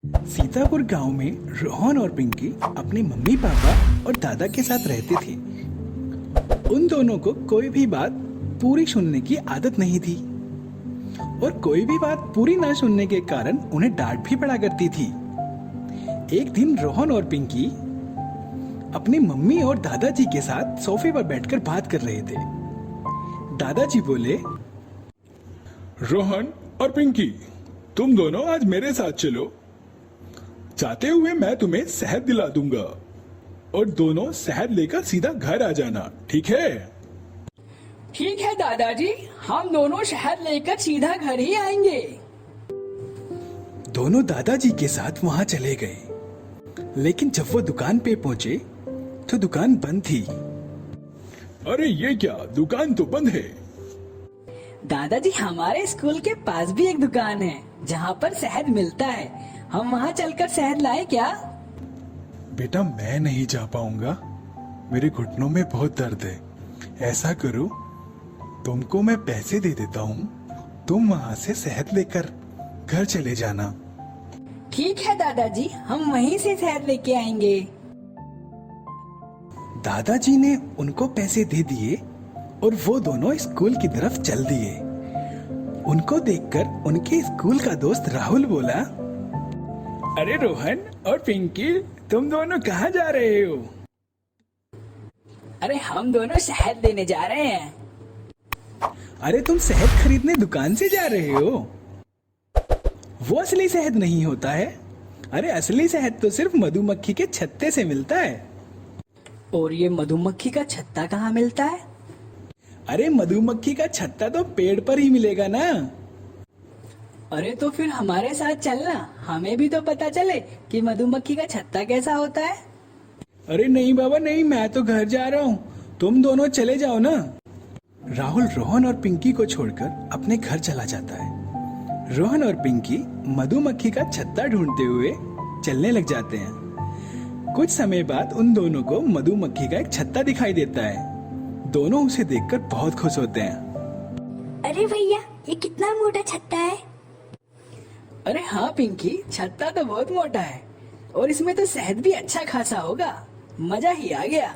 सीतापुर गांव में रोहन और पिंकी अपने मम्मी पापा और दादा के साथ रहते थे। उन दोनों को कोई भी बात पूरी सुनने की आदत नहीं थी और कोई भी बात पूरी ना सुनने के कारण उन्हें डांट भी पड़ा करती थी। एक दिन रोहन और पिंकी अपनी मम्मी और दादाजी के साथ सोफे पर बैठकर बात कर रहे थे। दादाजी बोले, रोहन और पिंकी, तुम दोनों आज मेरे साथ चलो। चाहते हुए मैं तुम्हें शहद दिला दूंगा और दोनों शहद लेकर सीधा घर आ जाना, ठीक है? ठीक है दादाजी, हम दोनों शहद लेकर सीधा घर ही आएंगे। दोनों दादाजी के साथ वहां चले गए, लेकिन जब वो दुकान पे पहुंचे तो दुकान बंद थी। अरे ये क्या, दुकान तो बंद है। दादाजी, हमारे स्कूल के पास भी एक दुकान है जहाँ पर शहद मिलता है। हम वहाँ चलकर शहद लाए क्या? बेटा, मैं नहीं जा पाऊंगा, मेरे घुटनों में बहुत दर्द है। ऐसा करो, तुमको मैं पैसे दे देता हूँ, तुम वहाँ से शहद लेकर घर चले जाना। ठीक है दादाजी, हम वहीं से शहद लेके आएंगे। दादाजी ने उनको पैसे दे दिए और वो दोनों स्कूल की तरफ चल दिए। उनको देखकर उनके स्कूल का दोस्त राहुल बोला, अरे रोहन और पिंकी, तुम दोनों कहाँ जा रहे हो? अरे हम दोनों शहद लेने जा रहे हैं। अरे तुम शहद खरीदने दुकान से जा रहे हो? वो असली शहद नहीं होता है। अरे असली शहद तो सिर्फ मधुमक्खी के छत्ते से मिलता है। और ये मधुमक्खी का छत्ता कहाँ मिलता है? अरे मधुमक्खी का छत्ता तो पेड़ पर ही मिलेगा ना। अरे तो फिर हमारे साथ चलना, हमें भी तो पता चले कि मधुमक्खी का छत्ता कैसा होता है। अरे नहीं बाबा नहीं, मैं तो घर जा रहा हूँ, तुम दोनों चले जाओ ना। राहुल रोहन और पिंकी को छोड़कर अपने घर चला जाता है। रोहन और पिंकी मधुमक्खी का छत्ता ढूंढते हुए चलने लग जाते हैं। कुछ समय बाद उन दोनों को मधुमक्खी का एक छत्ता दिखाई देता है। दोनों उसे देखकर बहुत खुश होते हैं। अरे भैया, ये कितना मोटा छत्ता है। अरे हाँ पिंकी, छत्ता तो बहुत मोटा है और इसमें तो शहद भी अच्छा खासा होगा। मजा ही आ गया।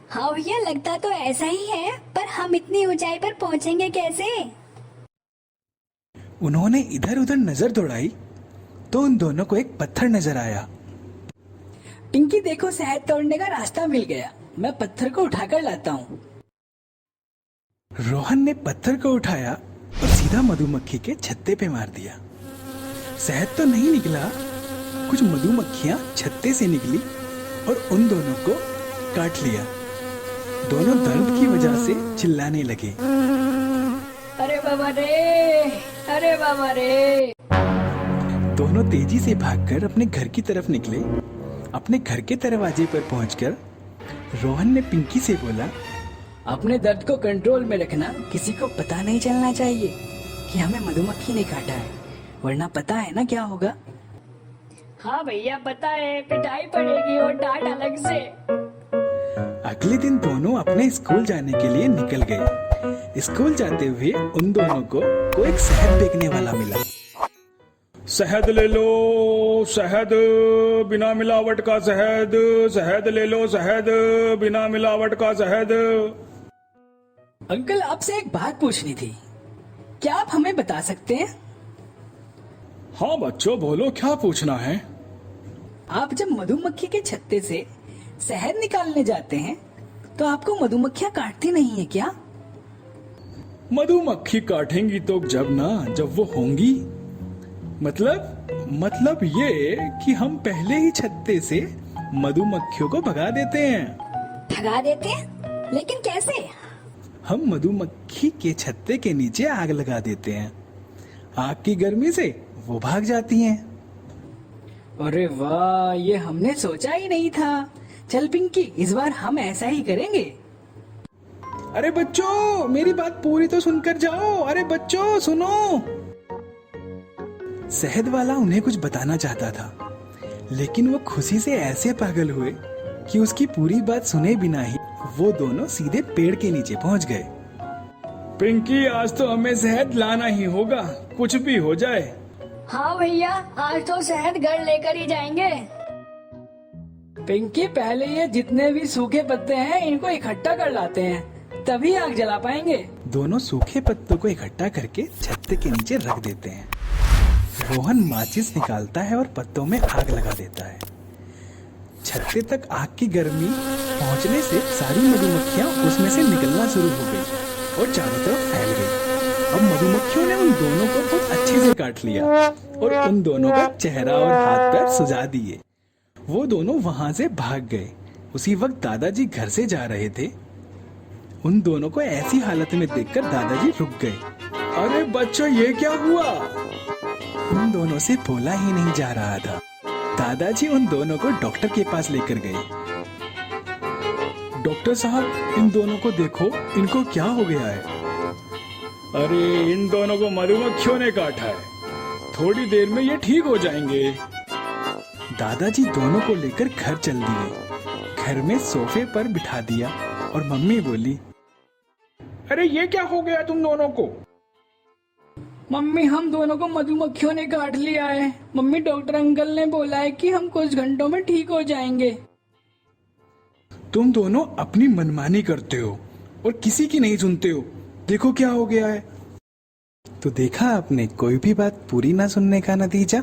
हाँ भैया, लगता तो ऐसा ही है, पर हम इतनी ऊंचाई पर पहुंचेंगे कैसे? उन्होंने इधर उधर नजर दौड़ाई तो उन दोनों को एक पत्थर नजर आया। पिंकी देखो, शहद तोड़ने का रास्ता मिल गया, मैं पत्थर को उठाकर लाता हूँ। रोहन ने पत्थर को उठाया और सीधा मधुमक्खी के छत्ते पे मार दिया। शहद तो नहीं निकला, कुछ मधुमक्खियां छत्ते से निकली और उन दोनों को काट लिया। दोनों दर्द की वजह से चिल्लाने लगे। अरे बाबा रे, अरे बाबा रे। दोनों तेजी से भागकर अपने घर की तरफ निकले। अपने घर के दरवाजे पर पहुंचकर रोहन ने पिंकी से बोला, अपने दर्द को कंट्रोल में रखना, किसी को पता नहीं चलना चाहिए कि हमें मधुमक्खी ने काटा है, वरना पता है ना क्या होगा। हाँ भैया पता है, पिटाई पड़ेगी और डांट अलग से। अगले दिन दोनों अपने स्कूल जाने के लिए निकल गए। स्कूल जाते हुए उन दोनों को एक शहद बेचने वाला मिला। शहद ले लो, शहद बिना मिलावट का शहद, शहद ले लो, शहद बिना मिलावट का शहद। अंकल, आपसे एक बात पूछनी थी, क्या आप हमें बता सकते हैं? हाँ बच्चों, बोलो, क्या पूछना है? आप जब मधुमक्खी के छत्ते से शहद निकालने जाते हैं तो आपको मधुमक्खियां काटती नहीं है क्या? मधुमक्खी काटेंगी तो जब वो होंगी। मतलब ये कि हम पहले ही छत्ते से मधुमक्खियों को भगा देते हैं। भगा देते हैं? लेकिन कैसे? हम मधुमक्खी के छत्ते के नीचे आग लगा देते हैं। आग की गर्मी से वो भाग जाती हैं। अरे वाह, ये हमने सोचा ही नहीं था। चल पिंकी, इस बार हम ऐसा ही करेंगे। अरे बच्चों, मेरी बात पूरी तो सुनकर जाओ। अरे बच्चों सुनो। शहद वाला उन्हें कुछ बताना चाहता था, लेकिन वो खुशी से ऐसे पागल हुए कि उसकी पूरी बात सुने बिना ही वो दोनों सीधे पेड़ के नीचे पहुंच गए। पिंकी, आज तो हमें शहद लाना ही होगा, कुछ भी हो जाए। हाँ भैया, आज तो शहद घर लेकर ही जाएंगे। पिंकी, पहले ये जितने भी सूखे पत्ते हैं इनको इकट्ठा कर लाते हैं, तभी आग जला पाएंगे। दोनों सूखे पत्तों को इकट्ठा करके छत्ते के नीचे रख देते हैं। रोहन माचिस निकालता है और पत्तों में आग लगा देता है। छत्ते तक आग की गर्मी पहुंचने से सारी मधुमक्खियां उसमें से निकलना शुरू हो गई और चारों तरफ फैल गई। अब मधुमक्खियों ने उन दोनों को बहुत अच्छे से काट लिया और उन दोनों का चेहरा और हाथ पैर सुझा दिए। वो दोनों वहां से भाग गए। उसी वक्त दादाजी घर से जा रहे थे। उन दोनों को ऐसी हालत में देखकर दादाजी रुक गए। अरे बच्चों, ये क्या हुआ? उन दोनों से बोला ही नहीं जा रहा था। दादाजी उन दोनों को डॉक्टर के पास लेकर गए। डॉक्टर साहब, इन दोनों को देखो, इनको क्या हो गया है? अरे, इन दोनों को मधुमक्खियों ने काटा है। थोड़ी देर में ये ठीक हो जाएंगे। दादाजी दोनों को लेकर घर चल दिए। घर में सोफे पर बिठा दिया और मम्मी बोली, अरे ये क्या हो गया तुम दोनों को? मम्मी, हम दोनों को मधुमक्खियों ने काट लिया है। मम्मी, डॉक्टर अंकल ने बोला है कि हम कुछ घंटों में ठीक हो जाएंगे। तुम दोनों अपनी मनमानी करते हो और किसी की नहीं सुनते हो। देखो क्या हो गया है। तो देखा आपने, कोई भी बात पूरी ना सुनने का नतीजा।